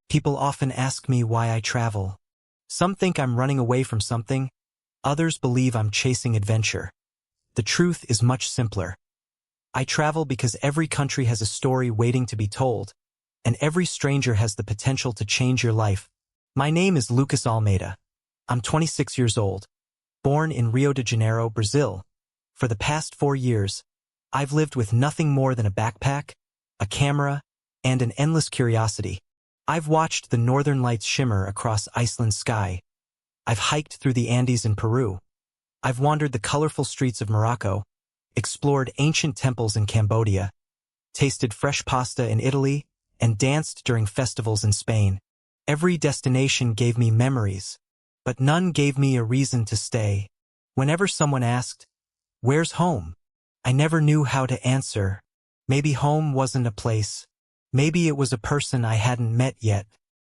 People often ask me why I travel. Some think I'm running away from something. Others believe I'm chasing adventure. The truth is much simpler. I travel because every country has a story waiting to be told, and every stranger has the potential to change your life. My name is Lucas Almeida. I'm 26 years old, born in Rio de Janeiro, Brazil. For the past 4 years, I've lived with nothing more than a backpack, a camera, and an endless curiosity. I've watched the northern lights shimmer across Iceland's sky. I've hiked through the Andes in Peru. I've wandered the colorful streets of Morocco, explored ancient temples in Cambodia, tasted fresh pasta in Italy, and danced during festivals in Spain. Every destination gave me memories, but none gave me a reason to stay. Whenever someone asked, "Where's home?" I never knew how to answer. Maybe home wasn't a place. Maybe it was a person I hadn't met yet.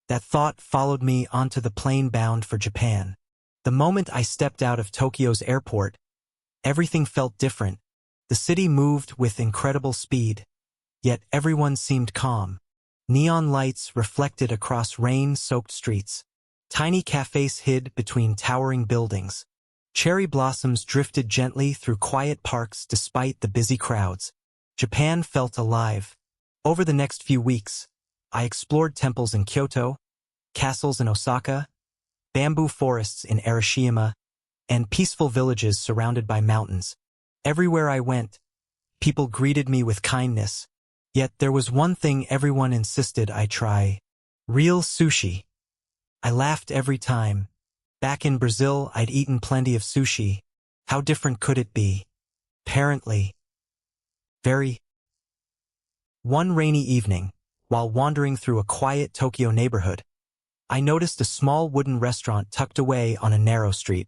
That thought followed me onto the plane bound for Japan. The moment I stepped out of Tokyo's airport, everything felt different. The city moved with incredible speed, yet everyone seemed calm. Neon lights reflected across rain-soaked streets. Tiny cafes hid between towering buildings. Cherry blossoms drifted gently through quiet parks despite the busy crowds. Japan felt alive. Over the next few weeks, I explored temples in Kyoto, castles in Osaka, bamboo forests in Arashiyama, and peaceful villages surrounded by mountains. Everywhere I went, people greeted me with kindness. Yet there was one thing everyone insisted I try: real sushi. I laughed every time. Back in Brazil, I'd eaten plenty of sushi. How different could it be? Apparently. Very. One rainy evening, while wandering through a quiet Tokyo neighborhood, I noticed a small wooden restaurant tucked away on a narrow street.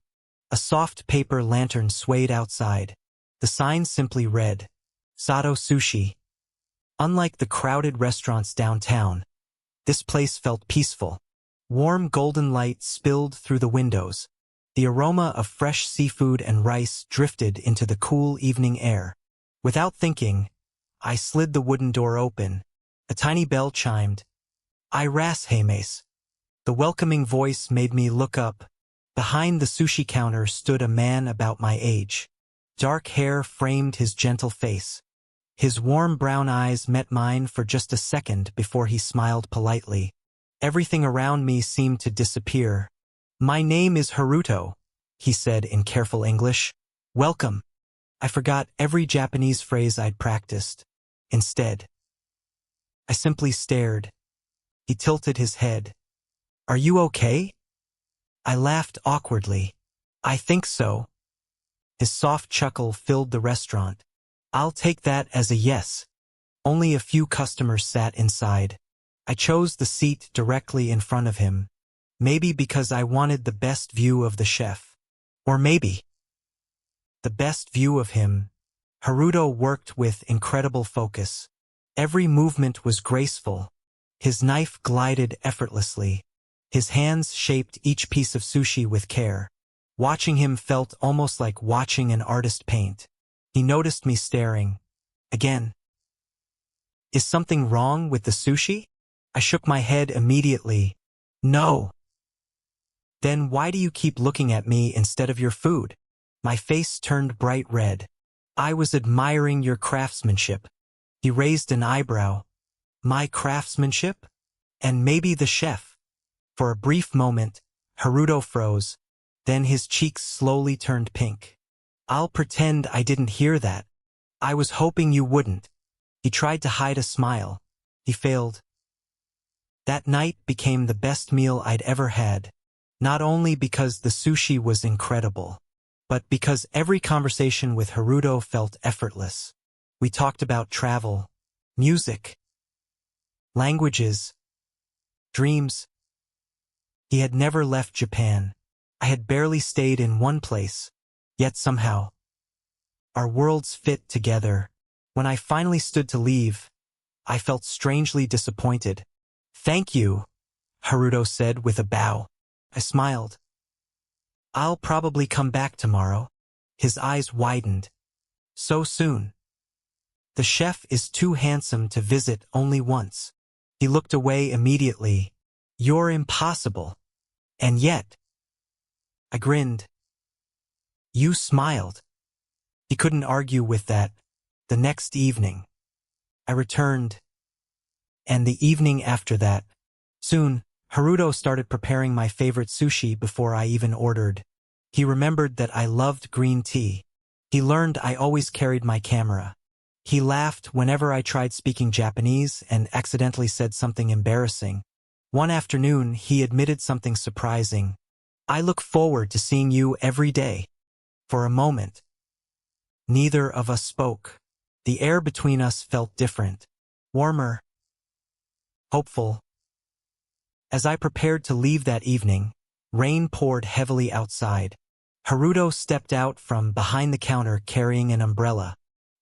A soft paper lantern swayed outside. The sign simply read, "Sato Sushi." Unlike the crowded restaurants downtown, this place felt peaceful. Warm golden light spilled through the windows. The aroma of fresh seafood and rice drifted into the cool evening air. Without thinking, I slid the wooden door open. A tiny bell chimed. "I ras Hames." The welcoming voice made me look up. Behind the sushi counter stood a man about my age. Dark hair framed his gentle face. His warm brown eyes met mine for just a second before he smiled politely. Everything around me seemed to disappear. "My name is Haruto," he said in careful English. "Welcome." I forgot every Japanese phrase I'd practiced. Instead, I simply stared. He tilted his head. "Are you okay?" I laughed awkwardly. "I think so." His soft chuckle filled the restaurant. "I'll take that as a yes." Only a few customers sat inside. I chose the seat directly in front of him. Maybe because I wanted the best view of the chef. Or maybe the best view of him. Haruto worked with incredible focus. Every movement was graceful. His knife glided effortlessly. His hands shaped each piece of sushi with care. Watching him felt almost like watching an artist paint. He noticed me staring. Again. "Is something wrong with the sushi?" I shook my head immediately. "No." "Then why do you keep looking at me instead of your food?" My face turned bright red. "I was admiring your craftsmanship." He raised an eyebrow. "My craftsmanship? And maybe the chef." For a brief moment, Haruto froze. Then his cheeks slowly turned pink. "I'll pretend I didn't hear that. I was hoping you wouldn't." He tried to hide a smile. He failed. That night became the best meal I'd ever had. Not only because the sushi was incredible, but because every conversation with Haruto felt effortless. We talked about travel, music, languages, dreams. He had never left Japan. I had barely stayed in one place. Yet somehow, our worlds fit together. When I finally stood to leave, I felt strangely disappointed. "Thank you," Haruto said with a bow. I smiled. "I'll probably come back tomorrow." His eyes widened. "So soon?" "The chef is too handsome to visit only once." He looked away immediately. You're impossible. And yet, I grinned. You smiled. He couldn't argue with that. The next evening, I returned. And the evening after that. Soon, Haruto started preparing my favorite sushi before I even ordered. He remembered that I loved green tea. He learned I always carried my camera. He laughed whenever I tried speaking Japanese and accidentally said something embarrassing. One afternoon, he admitted something surprising. I look forward to seeing you every day. For a moment, neither of us spoke. The air between us felt different, warmer, hopeful. As I prepared to leave that evening, rain poured heavily outside. Haruto stepped out from behind the counter carrying an umbrella.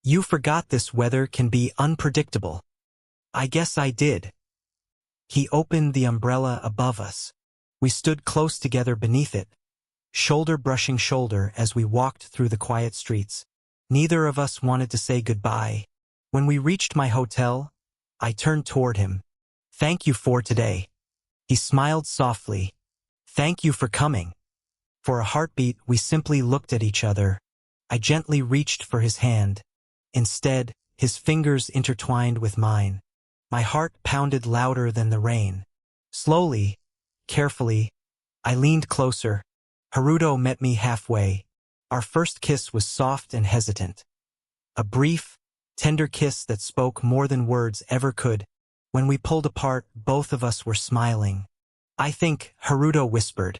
You forgot this weather can be unpredictable. I guess I did. He opened the umbrella above us. We stood close together beneath it, shoulder brushing shoulder as we walked through the quiet streets. Neither of us wanted to say goodbye. When we reached my hotel, I turned toward him. Thank you for today. He smiled softly. Thank you for coming. For a heartbeat, we simply looked at each other. I gently reached for his hand. Instead, his fingers intertwined with mine. My heart pounded louder than the rain. Slowly, carefully, I leaned closer. Haruto met me halfway. Our first kiss was soft and hesitant. A brief, tender kiss that spoke more than words ever could. When we pulled apart, both of us were smiling. I think, Haruto whispered,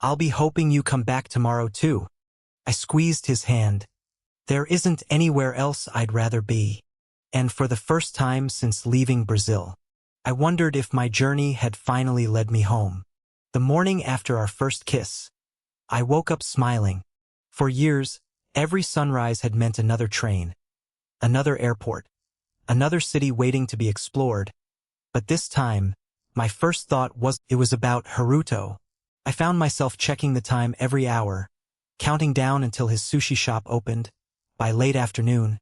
I'll be hoping you come back tomorrow too. I squeezed his hand. There isn't anywhere else I'd rather be. And for the first time since leaving Brazil, I wondered if my journey had finally led me home. The morning after our first kiss, I woke up smiling. For years, every sunrise had meant another train, another airport, another city waiting to be explored. But this time, my first thought was it was about Haruto. I found myself checking the time every hour, counting down until his sushi shop opened. By late afternoon,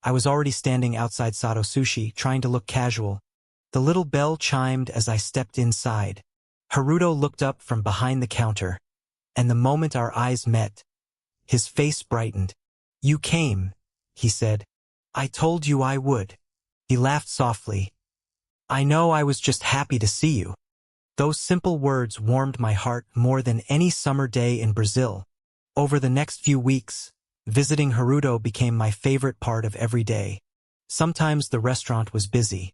I was already standing outside Sato Sushi, trying to look casual. The little bell chimed as I stepped inside. Haruto looked up from behind the counter, and the moment our eyes met, his face brightened. You came, he said. I told you I would. He laughed softly. I know, I was just happy to see you. Those simple words warmed my heart more than any summer day in Brazil. Over the next few weeks, visiting Haruto became my favorite part of every day. Sometimes the restaurant was busy,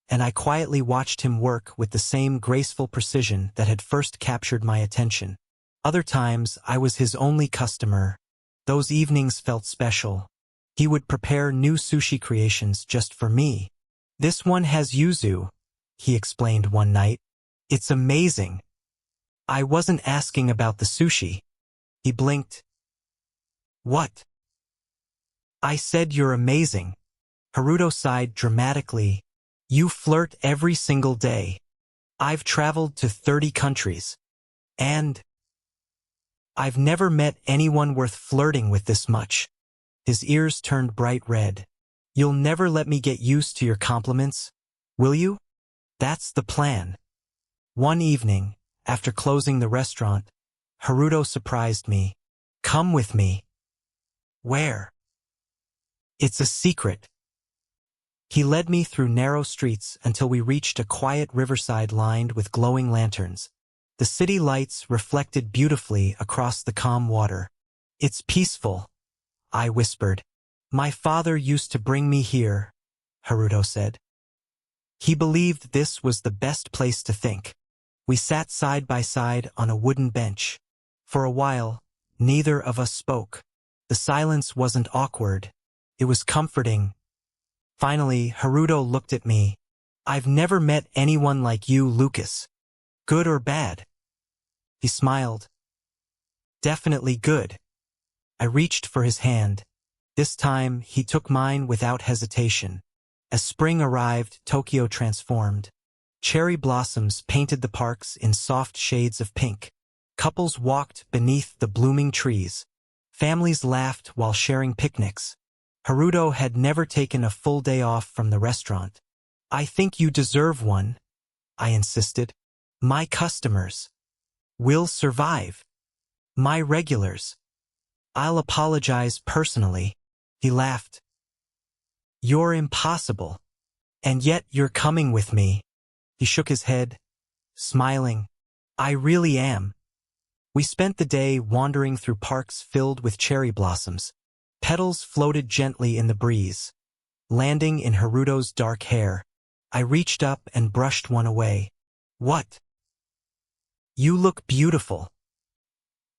and I quietly watched him work with the same graceful precision that had first captured my attention. Other times, I was his only customer. Those evenings felt special. He would prepare new sushi creations just for me. This one has yuzu, he explained one night. It's amazing. I wasn't asking about the sushi. He blinked. What? I said you're amazing. Haruto sighed dramatically. You flirt every single day. I've traveled to 30 countries. And I've never met anyone worth flirting with this much. His ears turned bright red. You'll never let me get used to your compliments, will you? That's the plan. One evening, after closing the restaurant, Haruto surprised me. Come with me. Where? It's a secret. He led me through narrow streets until we reached a quiet riverside lined with glowing lanterns. The city lights reflected beautifully across the calm water. It's peaceful, I whispered. My father used to bring me here, Haruto said. He believed this was the best place to think. We sat side by side on a wooden bench. For a while, neither of us spoke. The silence wasn't awkward. It was comforting. Finally, Haruto looked at me. I've never met anyone like you, Lucas. Good or bad? He smiled. Definitely good. I reached for his hand. This time, he took mine without hesitation. As spring arrived, Tokyo transformed. Cherry blossoms painted the parks in soft shades of pink. Couples walked beneath the blooming trees. Families laughed while sharing picnics. Haruto had never taken a full day off from the restaurant. I think you deserve one, I insisted. My customers will survive. My regulars. I'll apologize personally. He laughed. You're impossible. And yet you're coming with me. He shook his head, smiling. I really am. We spent the day wandering through parks filled with cherry blossoms. Petals floated gently in the breeze, landing in Haruto's dark hair. I reached up and brushed one away. What? You look beautiful.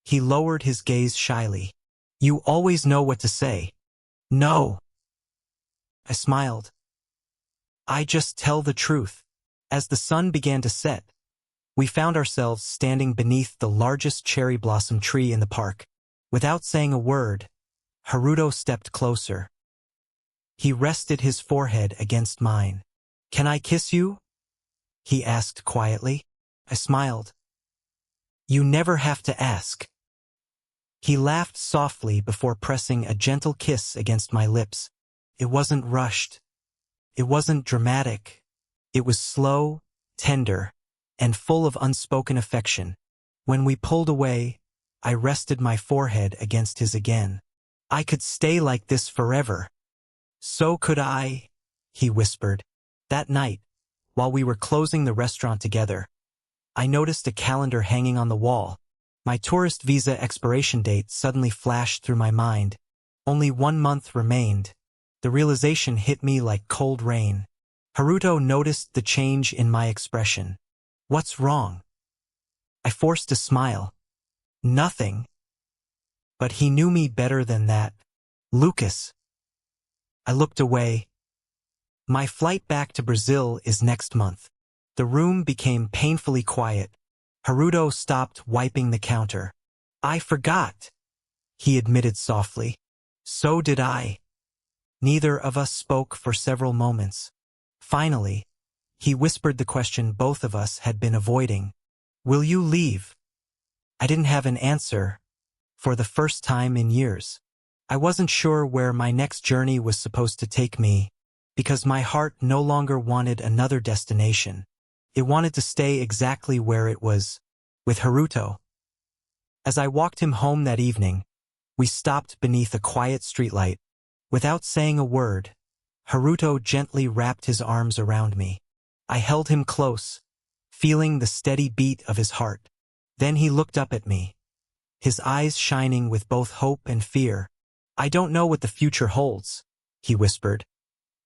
He lowered his gaze shyly. You always know what to say. No. I smiled. I just tell the truth. As the sun began to set, we found ourselves standing beneath the largest cherry blossom tree in the park. Without saying a word, Haruto stepped closer. He rested his forehead against mine. Can I kiss you? He asked quietly. I smiled. You never have to ask. He laughed softly before pressing a gentle kiss against my lips. It wasn't rushed. It wasn't dramatic. It was slow, tender, and full of unspoken affection. When we pulled away, I rested my forehead against his again. I could stay like this forever. So could I, he whispered. That night, while we were closing the restaurant together, I noticed a calendar hanging on the wall. My tourist visa expiration date suddenly flashed through my mind. Only 1 month remained. The realization hit me like cold rain. Haruto noticed the change in my expression. What's wrong? I forced a smile. Nothing. But he knew me better than that. Lucas. I looked away. My flight back to Brazil is next month. The room became painfully quiet. Haruto stopped wiping the counter. I forgot, he admitted softly. So did I. Neither of us spoke for several moments. Finally, he whispered the question both of us had been avoiding. Will you leave? I didn't have an answer. For the first time in years. I wasn't sure where my next journey was supposed to take me, because my heart no longer wanted another destination. It wanted to stay exactly where it was, with Haruto. As I walked him home that evening, we stopped beneath a quiet streetlight. Without saying a word, Haruto gently wrapped his arms around me. I held him close, feeling the steady beat of his heart. Then he looked up at me, his eyes shining with both hope and fear. I don't know what the future holds, he whispered,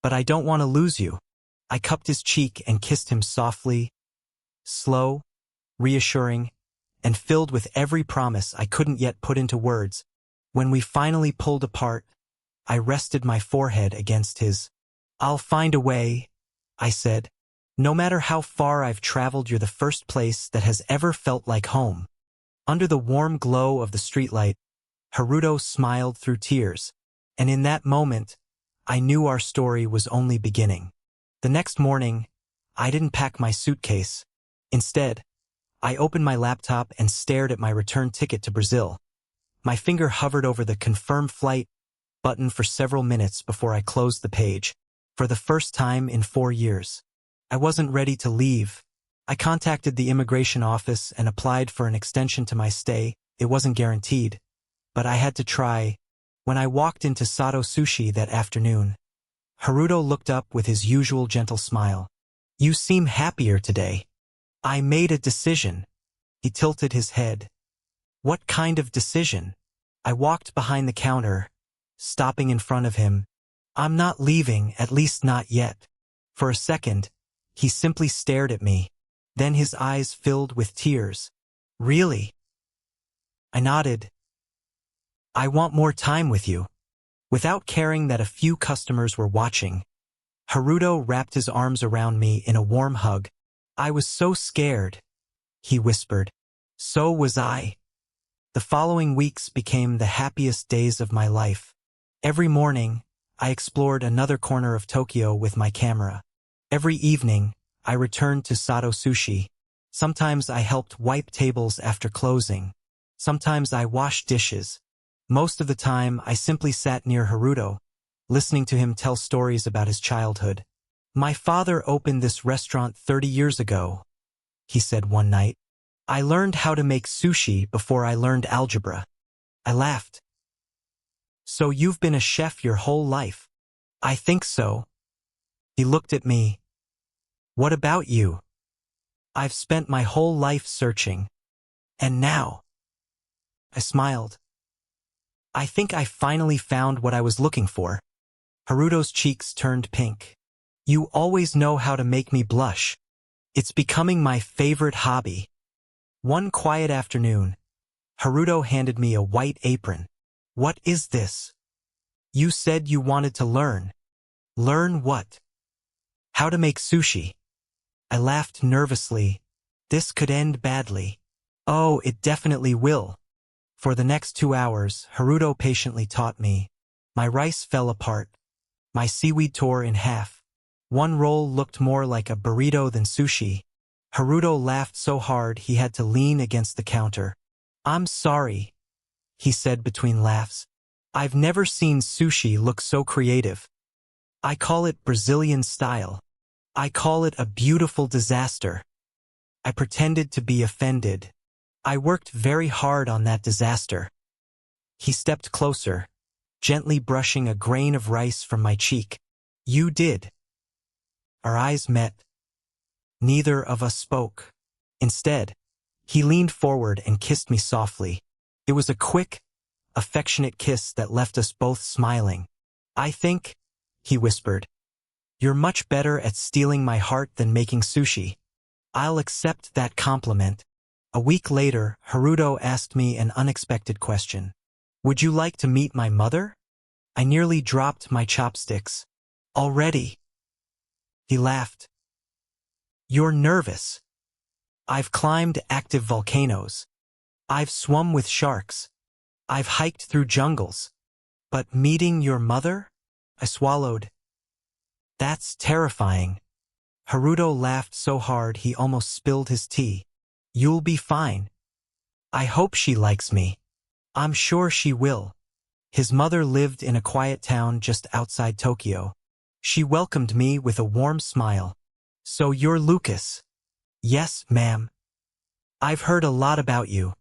but I don't want to lose you. I cupped his cheek and kissed him softly, slow, reassuring, and filled with every promise I couldn't yet put into words. When we finally pulled apart, I rested my forehead against his. I'll find a way, I said. No matter how far I've traveled, you're the first place that has ever felt like home. Under the warm glow of the streetlight, Haruto smiled through tears, and in that moment, I knew our story was only beginning. The next morning, I didn't pack my suitcase. Instead, I opened my laptop and stared at my return ticket to Brazil. My finger hovered over the confirm flight button for several minutes before I closed the page. For the first time in 4 years, I wasn't ready to leave. I contacted the immigration office and applied for an extension to my stay. It wasn't guaranteed, but I had to try. When I walked into Sato Sushi that afternoon, Haruto looked up with his usual gentle smile. You seem happier today. I made a decision. He tilted his head. What kind of decision? I walked behind the counter, stopping in front of him. I'm not leaving, at least not yet. For a second, he simply stared at me. Then his eyes filled with tears. Really? I nodded. I want more time with you. Without caring that a few customers were watching, Haruto wrapped his arms around me in a warm hug. I was so scared, he whispered. So was I. The following weeks became the happiest days of my life. Every morning, I explored another corner of Tokyo with my camera. Every evening, I returned to Sato Sushi. Sometimes I helped wipe tables after closing. Sometimes I washed dishes. Most of the time, I simply sat near Haruto, listening to him tell stories about his childhood. My father opened this restaurant 30 years ago, he said one night. I learned how to make sushi before I learned algebra. I laughed. So you've been a chef your whole life? I think so. He looked at me. What about you? I've spent my whole life searching. And now? I smiled. I think I finally found what I was looking for. Haruto's cheeks turned pink. You always know how to make me blush. It's becoming my favorite hobby. One quiet afternoon, Haruto handed me a white apron. What is this? You said you wanted to learn. Learn what? How to make sushi. I laughed nervously. This could end badly. Oh, it definitely will. For the next 2 hours, Haruto patiently taught me. My rice fell apart. My seaweed tore in half. One roll looked more like a burrito than sushi. Haruto laughed so hard he had to lean against the counter. I'm sorry, he said between laughs. I've never seen sushi look so creative. I call it Brazilian style. I call it a beautiful disaster. I pretended to be offended. I worked very hard on that disaster. He stepped closer, gently brushing a grain of rice from my cheek. You did. Our eyes met. Neither of us spoke. Instead, he leaned forward and kissed me softly. It was a quick, affectionate kiss that left us both smiling. I think, he whispered, you're much better at stealing my heart than making sushi. I'll accept that compliment. A week later, Haruto asked me an unexpected question. Would you like to meet my mother? I nearly dropped my chopsticks. Already? He laughed. You're nervous. I've climbed active volcanoes. I've swum with sharks. I've hiked through jungles. But meeting your mother? I swallowed. That's terrifying. Haruto laughed so hard he almost spilled his tea. You'll be fine. I hope she likes me. I'm sure she will. His mother lived in a quiet town just outside Tokyo. She welcomed me with a warm smile. So you're Lucas? Yes, ma'am. I've heard a lot about you.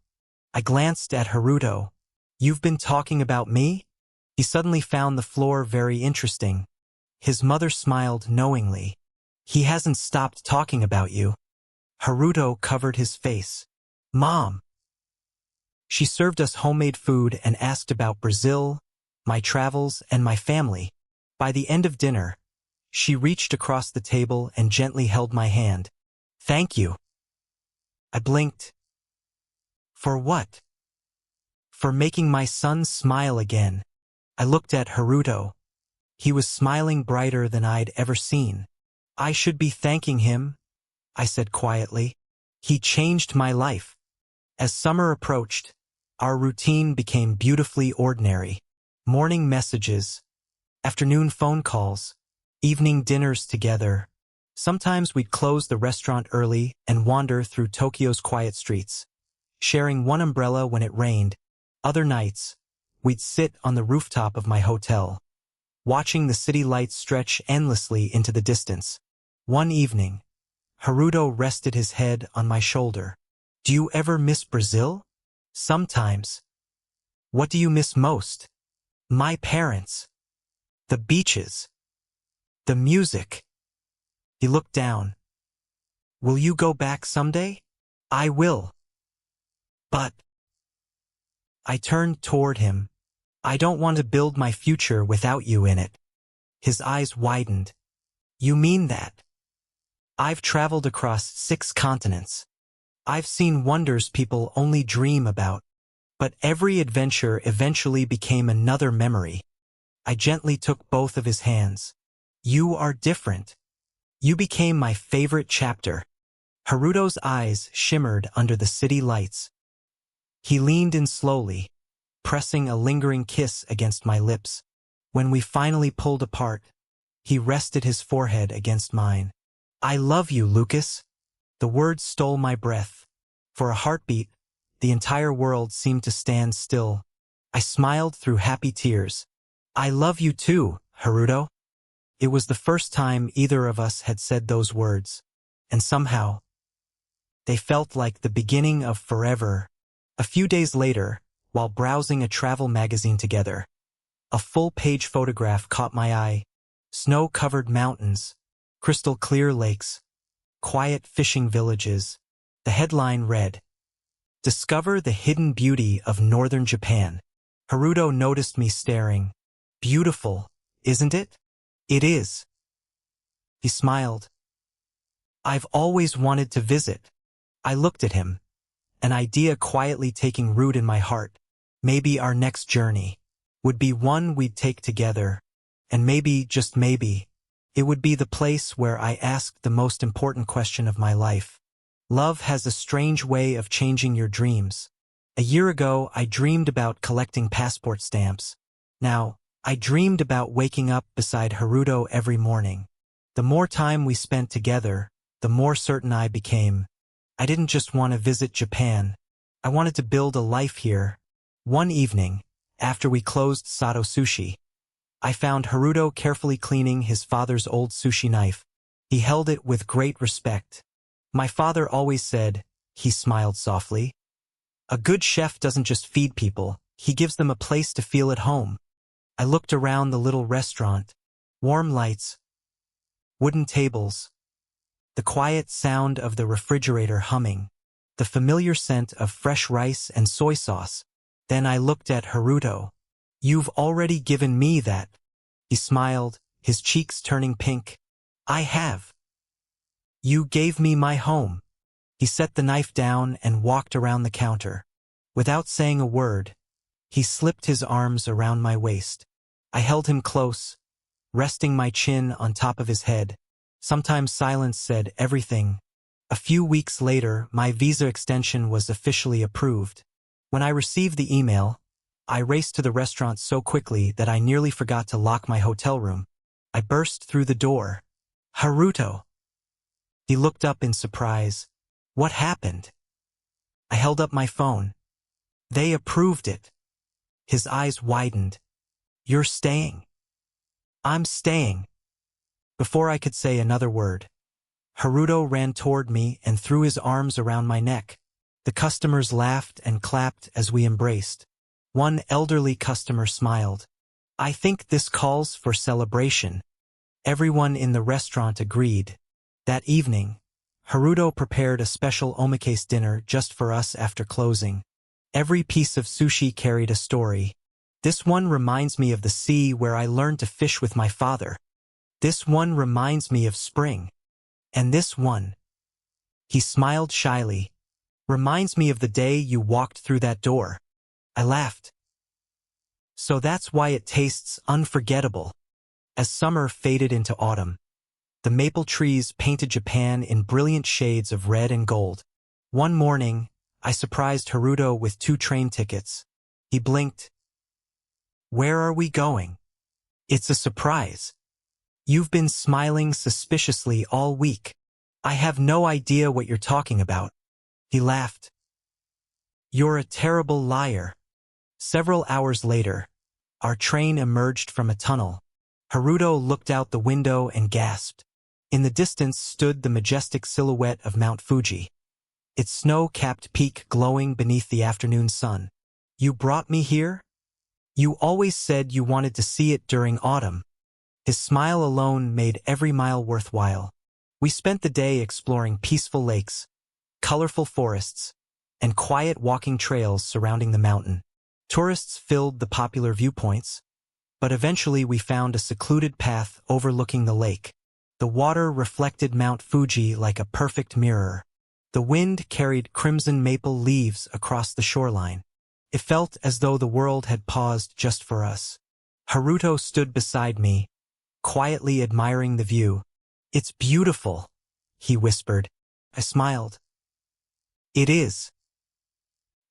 I glanced at Haruto. You've been talking about me? He suddenly found the floor very interesting. His mother smiled knowingly. He hasn't stopped talking about you. Haruto covered his face. Mom. She served us homemade food and asked about Brazil, my travels, and my family. By the end of dinner, she reached across the table and gently held my hand. Thank you. I blinked. For what? For making my son smile again. I looked at Haruto. He was smiling brighter than I'd ever seen. I should be thanking him, I said quietly. He changed my life. As summer approached, our routine became beautifully ordinary. Morning messages, afternoon phone calls, evening dinners together. Sometimes we'd close the restaurant early and wander through Tokyo's quiet streets, sharing one umbrella when it rained. Other nights, we'd sit on the rooftop of my hotel, watching the city lights stretch endlessly into the distance. One evening, Haruto rested his head on my shoulder. Do you ever miss Brazil? Sometimes. What do you miss most? My parents. The beaches. The music. He looked down. Will you go back someday? I will. But. I turned toward him. I don't want to build my future without you in it. His eyes widened. You mean that? I've traveled across 6 continents. I've seen wonders people only dream about. But every adventure eventually became another memory. I gently took both of his hands. You are different. You became my favorite chapter. Haruto's eyes shimmered under the city lights. He leaned in slowly, pressing a lingering kiss against my lips. When we finally pulled apart, he rested his forehead against mine. I love you, Lucas. The words stole my breath. For a heartbeat, the entire world seemed to stand still. I smiled through happy tears. I love you too, Haruto. It was the first time either of us had said those words, and somehow, They felt like the beginning of forever. A few days later, while browsing a travel magazine together, a full-page photograph caught my eye. Snow-covered mountains, crystal-clear lakes, quiet fishing villages. The headline read, "Discover the hidden beauty of northern Japan." Haruto noticed me staring. "Beautiful, isn't it?" "It is." He smiled. "I've always wanted to visit." I looked at him, an idea quietly taking root in my heart. Maybe our next journey would be one we'd take together, and maybe, just maybe, it would be the place where I asked the most important question of my life. Love has a strange way of changing your dreams. A year ago, I dreamed about collecting passport stamps. Now, I dreamed about waking up beside Haruto every morning. The more time we spent together, the more certain I became. I didn't just want to visit Japan. I wanted to build a life here. One evening, after we closed Sato Sushi, I found Haruto carefully cleaning his father's old sushi knife. He held it with great respect. "My father always said," he smiled softly, "a good chef doesn't just feed people, he gives them a place to feel at home." I looked around the little restaurant. Warm lights, wooden tables, the quiet sound of the refrigerator humming, the familiar scent of fresh rice and soy sauce. Then I looked at Haruto. "You've already given me that." He smiled, his cheeks turning pink. "I have. You gave me my home." He set the knife down and walked around the counter. Without saying a word, he slipped his arms around my waist. I held him close, resting my chin on top of his head. Sometimes silence said everything. A few weeks later, my visa extension was officially approved. When I received the email, I raced to the restaurant so quickly that I nearly forgot to lock my hotel room. I burst through the door. "Haruto!" He looked up in surprise. "What happened?" I held up my phone. "They approved it." His eyes widened. "You're staying?" "I'm staying." Before I could say another word, Haruto ran toward me and threw his arms around my neck. The customers laughed and clapped as we embraced. One elderly customer smiled. "I think this calls for celebration." Everyone in the restaurant agreed. That evening, Haruto prepared a special omakase dinner just for us after closing. Every piece of sushi carried a story. This one reminds me of the sea where I learned to fish with my father. This one reminds me of spring. And this one, he smiled shyly, reminds me of the day you walked through that door. I laughed. "So that's why it tastes unforgettable." As summer faded into autumn, the maple trees painted Japan in brilliant shades of red and gold. One morning, I surprised Haruto with 2 train tickets. He blinked. "Where are we going?" "It's a surprise. You've been smiling suspiciously all week." "I have no idea what you're talking about." He laughed. "You're a terrible liar." Several hours later, our train emerged from a tunnel. Haruto looked out the window and gasped. In the distance stood the majestic silhouette of Mount Fuji, its snow-capped peak glowing beneath the afternoon sun. "You brought me here? You always said you wanted to see it during autumn." His smile alone made every mile worthwhile. We spent the day exploring peaceful lakes, colorful forests, and quiet walking trails surrounding the mountain. Tourists filled the popular viewpoints, but eventually we found a secluded path overlooking the lake. The water reflected Mount Fuji like a perfect mirror. The wind carried crimson maple leaves across the shoreline. It felt as though the world had paused just for us. Haruto stood beside me, quietly admiring the view. "It's beautiful," he whispered. I smiled. "It is."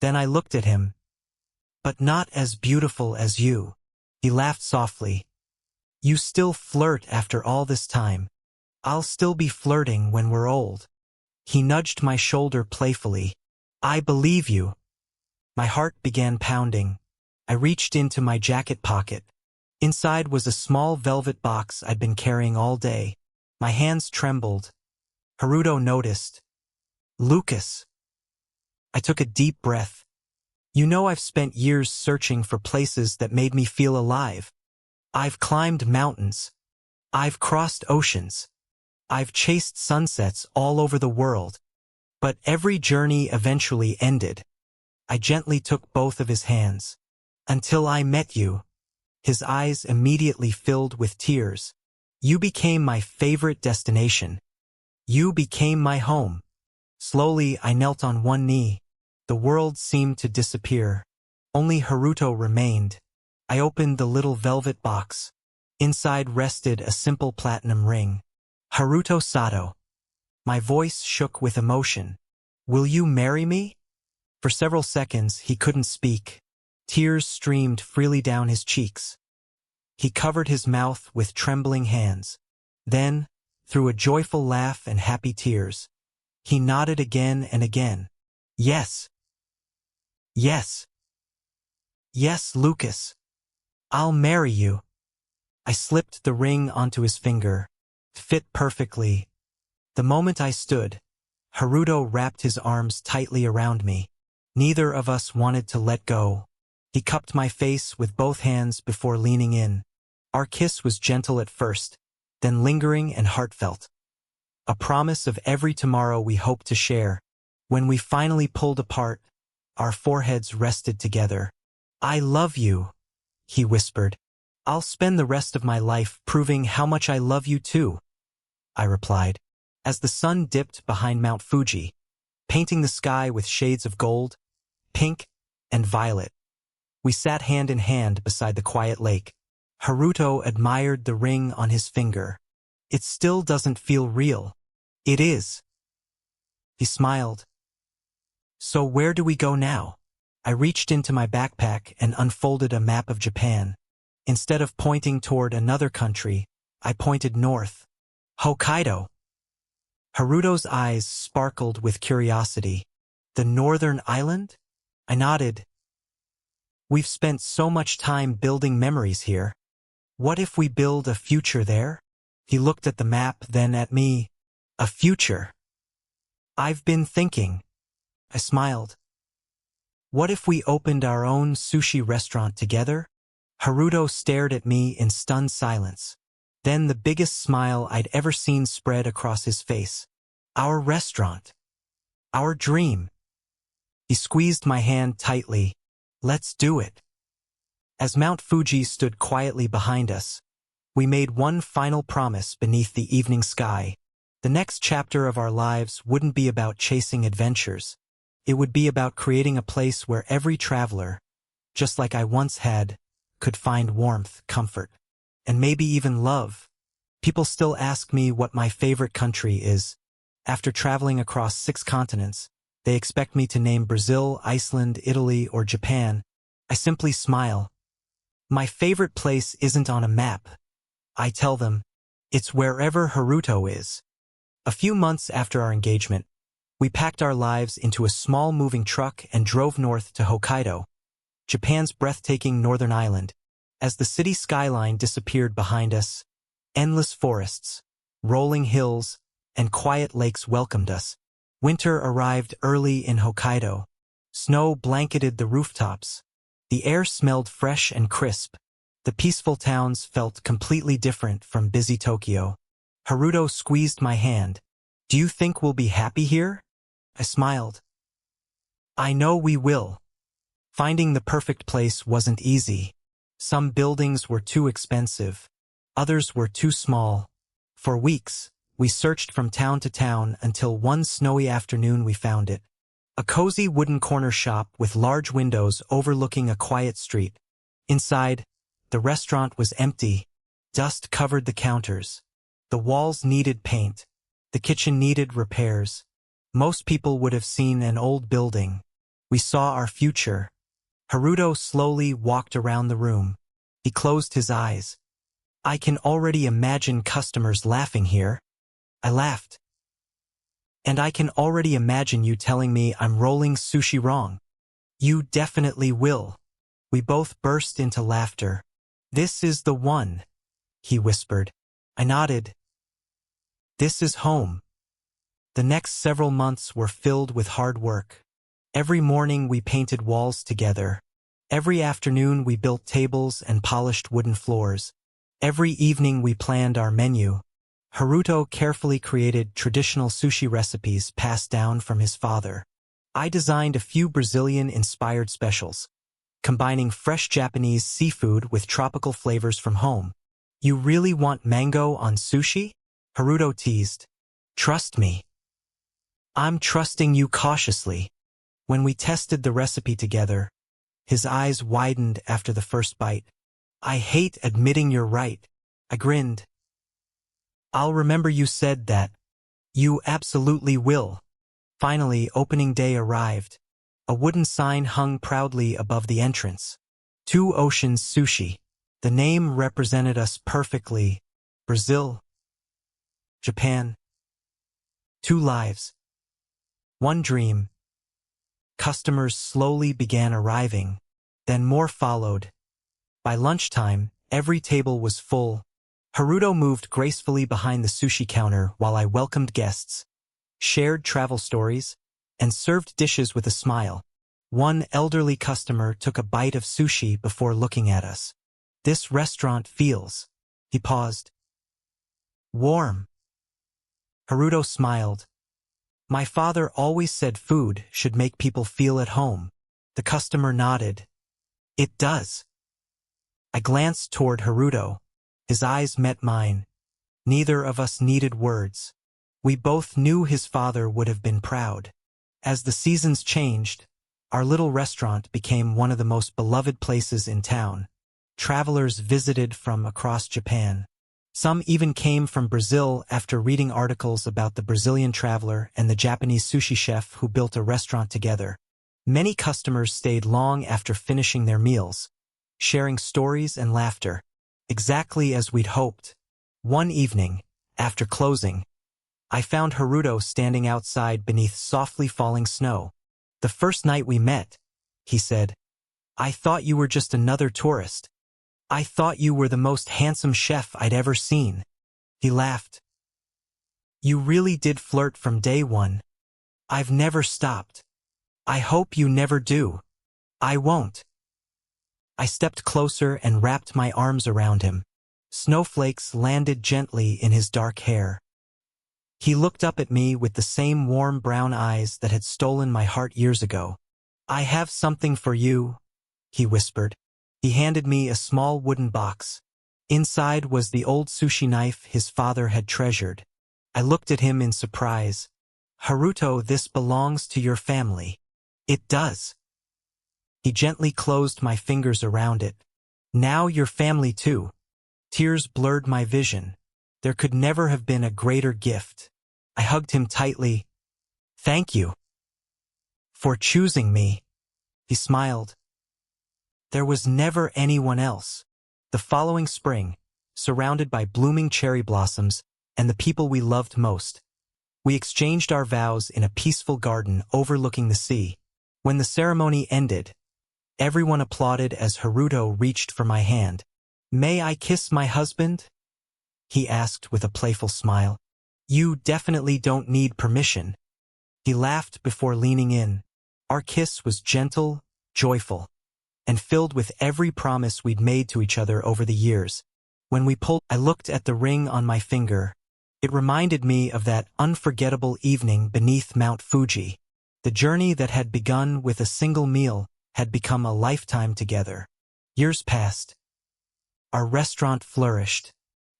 Then I looked at him. "But not as beautiful as you." He laughed softly. "You still flirt after all this time." "I'll still be flirting when we're old." He nudged my shoulder playfully. "I believe you." My heart began pounding. I reached into my jacket pocket. Inside was a small velvet box I'd been carrying all day. My hands trembled. Haruto noticed. Lucas. I took a deep breath. You know I've spent years searching for places that made me feel alive. I've climbed mountains. I've crossed oceans. I've chased sunsets all over the world. But every journey eventually ended. I gently took both of his hands. Until I met you. His eyes immediately filled with tears. You became my favorite destination. You became my home. Slowly, I knelt on one knee. The world seemed to disappear. Only Haruto remained. I opened the little velvet box. Inside rested a simple platinum ring. Haruto Sato. My voice shook with emotion. Will you marry me? For several seconds, he couldn't speak. Tears streamed freely down his cheeks. He covered his mouth with trembling hands. Then, through a joyful laugh and happy tears, he nodded again and again. Yes. Yes. Yes, Lucas. I'll marry you. I slipped the ring onto his finger. Fit perfectly. The moment I stood, Haruto wrapped his arms tightly around me. Neither of us wanted to let go. He cupped my face with both hands before leaning in. Our kiss was gentle at first, then lingering and heartfelt. A promise of every tomorrow we hoped to share. When we finally pulled apart, our foreheads rested together. I love you, he whispered. I'll spend the rest of my life proving how much I love you too, I replied. As the sun dipped behind Mount Fuji, painting the sky with shades of gold, pink, and violet, we sat hand in hand beside the quiet lake. Haruto admired the ring on his finger. It still doesn't feel real. It is. He smiled. So where do we go now? I reached into my backpack and unfolded a map of Japan. Instead of pointing toward another country, I pointed north. Hokkaido. Haruto's eyes sparkled with curiosity. The northern island? I nodded. We've spent so much time building memories here. What if we build a future there? He looked at the map, then at me. A future. I've been thinking. I smiled. What if we opened our own sushi restaurant together? Haruto stared at me in stunned silence. Then the biggest smile I'd ever seen spread across his face. Our restaurant. Our dream. He squeezed my hand tightly. Let's do it. As Mount Fuji stood quietly behind us, we made one final promise beneath the evening sky. The next chapter of our lives wouldn't be about chasing adventures. It would be about creating a place where every traveler, just like I once had, could find warmth, comfort, and maybe even love. People still ask me what my favorite country is. After traveling across 6 continents, they expect me to name Brazil, Iceland, Italy, or Japan. I simply smile. My favorite place isn't on a map. I tell them, it's wherever Haruto is. A few months after our engagement, we packed our lives into a small moving truck and drove north to Hokkaido, Japan's breathtaking northern island. As the city skyline disappeared behind us, endless forests, rolling hills, and quiet lakes welcomed us. Winter arrived early in Hokkaido. Snow blanketed the rooftops. The air smelled fresh and crisp. The peaceful towns felt completely different from busy Tokyo. Haruto squeezed my hand. Do you think we'll be happy here? I smiled. I know we will. Finding the perfect place wasn't easy. Some buildings were too expensive. Others were too small. For weeks, we searched from town to town until one snowy afternoon we found it. A cozy wooden corner shop with large windows overlooking a quiet street. Inside, the restaurant was empty. Dust covered the counters. The walls needed paint. The kitchen needed repairs. Most people would have seen an old building. We saw our future. Haruto slowly walked around the room. He closed his eyes. I can already imagine customers laughing here. I laughed. And I can already imagine you telling me I'm rolling sushi wrong. You definitely will. We both burst into laughter. This is the one, he whispered. I nodded. This is home. The next several months were filled with hard work. Every morning we painted walls together. Every afternoon we built tables and polished wooden floors. Every evening we planned our menu. Haruto carefully created traditional sushi recipes passed down from his father. I designed a few Brazilian-inspired specials, combining fresh Japanese seafood with tropical flavors from home. "You really want mango on sushi?" Haruto teased. "Trust me." "I'm trusting you cautiously." When we tested the recipe together, his eyes widened after the first bite. "I hate admitting you're right," I grinned. "I'll remember you said that." "You absolutely will." Finally, opening day arrived. A wooden sign hung proudly above the entrance. Two Oceans Sushi. The name represented us perfectly. Brazil. Japan. Two lives. One dream. Customers slowly began arriving. Then more followed. By lunchtime, every table was full. Haruto moved gracefully behind the sushi counter while I welcomed guests, shared travel stories, and served dishes with a smile. One elderly customer took a bite of sushi before looking at us. "This restaurant feels," he paused, "warm." Haruto smiled. "My father always said food should make people feel at home." The customer nodded. "It does." I glanced toward Haruto. His eyes met mine. Neither of us needed words. We both knew his father would have been proud. As the seasons changed, our little restaurant became one of the most beloved places in town. Travelers visited from across Japan. Some even came from Brazil after reading articles about the Brazilian traveler and the Japanese sushi chef who built a restaurant together. Many customers stayed long after finishing their meals, sharing stories and laughter, exactly as we'd hoped. One evening, after closing, I found Haruto standing outside beneath softly falling snow. "The first night we met," he said, "I thought you were just another tourist. I thought you were the most handsome chef I'd ever seen." He laughed. "You really did flirt from day one. I've never stopped. I hope you never do." "I won't." I stepped closer and wrapped my arms around him. Snowflakes landed gently in his dark hair. He looked up at me with the same warm brown eyes that had stolen my heart years ago. "I have something for you," he whispered. He handed me a small wooden box. Inside was the old sushi knife his father had treasured. I looked at him in surprise. "Haruto, this belongs to your family." "It does." He gently closed my fingers around it. "Now your family too." Tears blurred my vision. There could never have been a greater gift. I hugged him tightly. "Thank you for choosing me." He smiled. "There was never anyone else." The following spring, surrounded by blooming cherry blossoms and the people we loved most, we exchanged our vows in a peaceful garden overlooking the sea. When the ceremony ended, everyone applauded as Haruto reached for my hand. "May I kiss my husband?" he asked with a playful smile. "You definitely don't need permission." He laughed before leaning in. Our kiss was gentle, joyful, and filled with every promise we'd made to each other over the years. When we pulled, I looked at the ring on my finger. It reminded me of that unforgettable evening beneath Mount Fuji. The journey that had begun with a single meal had become a lifetime together. Years passed. Our restaurant flourished.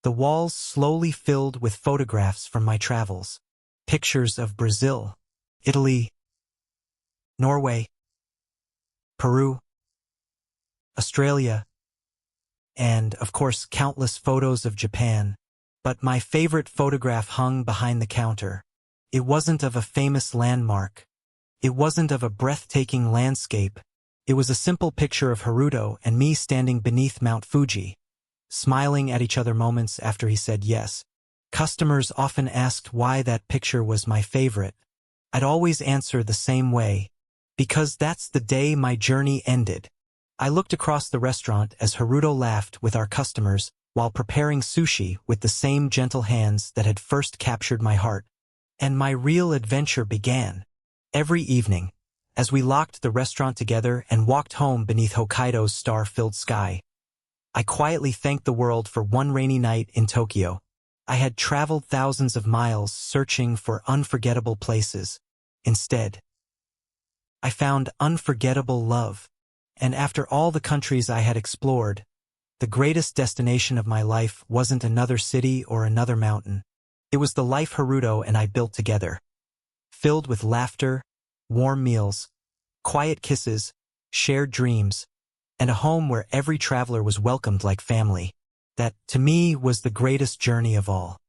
The walls slowly filled with photographs from my travels. Pictures of Brazil, Italy, Norway, Peru, Australia, and, of course, countless photos of Japan. But my favorite photograph hung behind the counter. It wasn't of a famous landmark. It wasn't of a breathtaking landscape. It was a simple picture of Haruto and me standing beneath Mount Fuji, smiling at each other moments after he said yes. Customers often asked why that picture was my favorite. I'd always answer the same way. Because that's the day my journey ended. I looked across the restaurant as Haruto laughed with our customers while preparing sushi with the same gentle hands that had first captured my heart. And my real adventure began. Every evening, as we locked the restaurant together and walked home beneath Hokkaido's star-filled sky, I quietly thanked the world for one rainy night in Tokyo. I had traveled thousands of miles searching for unforgettable places. Instead, I found unforgettable love. And after all the countries I had explored, the greatest destination of my life wasn't another city or another mountain. It was the life Haruto and I built together, filled with laughter, warm meals, quiet kisses, shared dreams, and a home where every traveler was welcomed like family. That, to me, was the greatest journey of all.